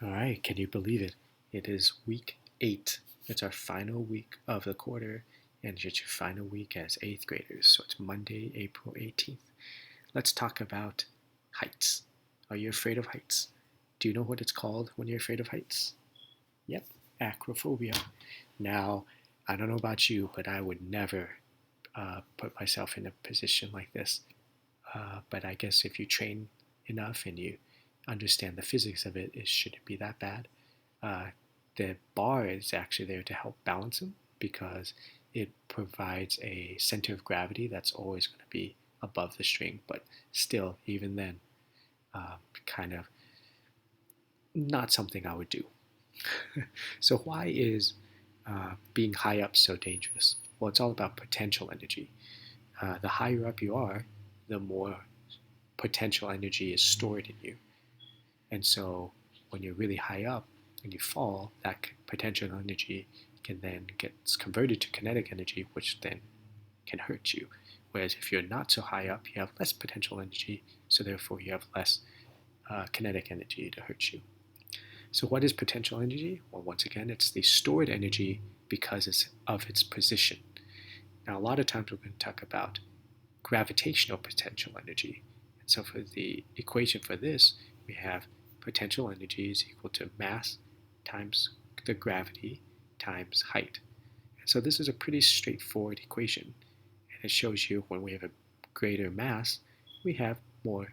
All right, can you believe it? It is week 8. It's our final week of the quarter, and it's your final week as 8th graders. So it's Monday, April 18th. Let's talk about heights. Are you afraid of heights? Do you know what it's called when you're afraid of heights? Yep, acrophobia. Now, I don't know about you, but I would never put myself in a position like this. But I guess if you train enough and you understand the physics of it, it shouldn't be that bad. Uh, the bar is actually there to help balance them because it provides a center of gravity that's always going to be above the string, but still, even then, kind of not something I would do. So, why is being high up so dangerous? Well, it's all about potential energy. The higher up you are, the more potential energy is stored in you. And so when you're really high up and you fall, that potential energy can then get converted to kinetic energy, which then can hurt you. Whereas if you're not so high up, you have less potential energy, so therefore you have less kinetic energy to hurt you. So what is potential energy? Well, once again, it's the stored energy because of its position. Now, a lot of times we're going to talk about gravitational potential energy. And so for the equation for this, we have potential energy is equal to mass times the gravity times height. And so this is a pretty straightforward equation. And it shows you when we have a greater mass, we have more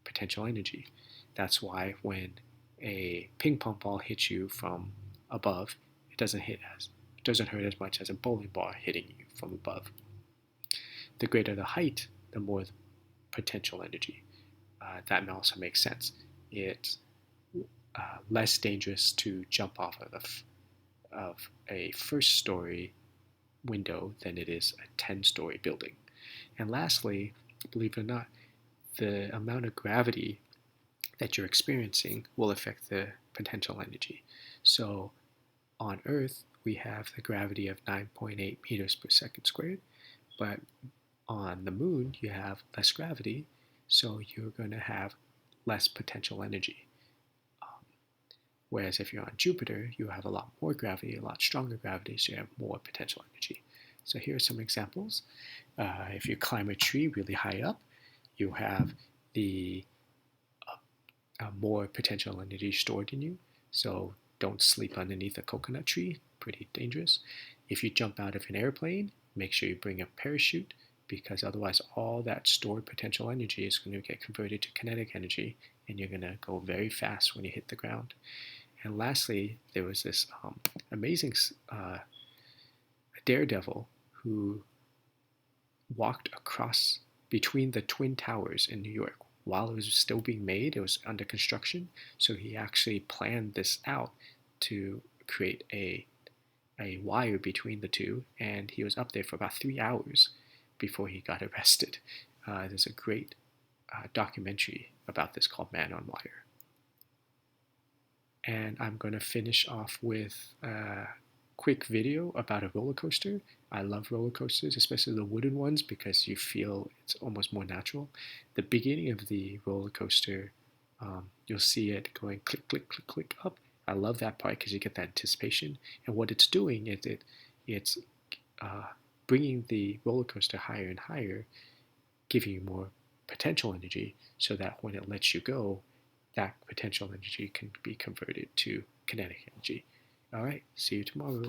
potential energy. That's why when a ping pong ball hits you from above, it doesn't hurt as much as a bowling ball hitting you from above. The greater the height, the more the potential energy. That also makes sense. It's less dangerous to jump off of a first story window than it is a 10-story building. And lastly, believe it or not, the amount of gravity that you're experiencing will affect the potential energy. So on Earth, we have the gravity of 9.8 meters per second squared, but on the moon, you have less gravity, so you're going to have less potential energy. Whereas if you're on Jupiter, you have a lot more gravity, a lot stronger gravity, so you have more potential energy. So here are some examples. If you climb a tree really high up, you have the more potential energy stored in you. So don't sleep underneath a coconut tree, pretty dangerous. If you jump out of an airplane, make sure you bring a parachute because otherwise all that stored potential energy is going to get converted to kinetic energy and you're going to go very fast when you hit the ground. And lastly, there was this amazing daredevil who walked across between the Twin Towers in New York while it was still being made. It was under construction, so he actually planned this out to create a wire between the two, and he was up there for about 3 hours before he got arrested. There's a great documentary about this called Man on Wire. And I'm going to finish off with a quick video about a roller coaster. I love roller coasters, especially the wooden ones, because you feel it's almost more natural. The beginning of the roller coaster, you'll see it going click, click, click, click up. I love that part because you get that anticipation. And what it's doing is it's bringing the roller coaster higher and higher, giving you more potential energy so that when it lets you go, that potential energy can be converted to kinetic energy. All right, see you tomorrow.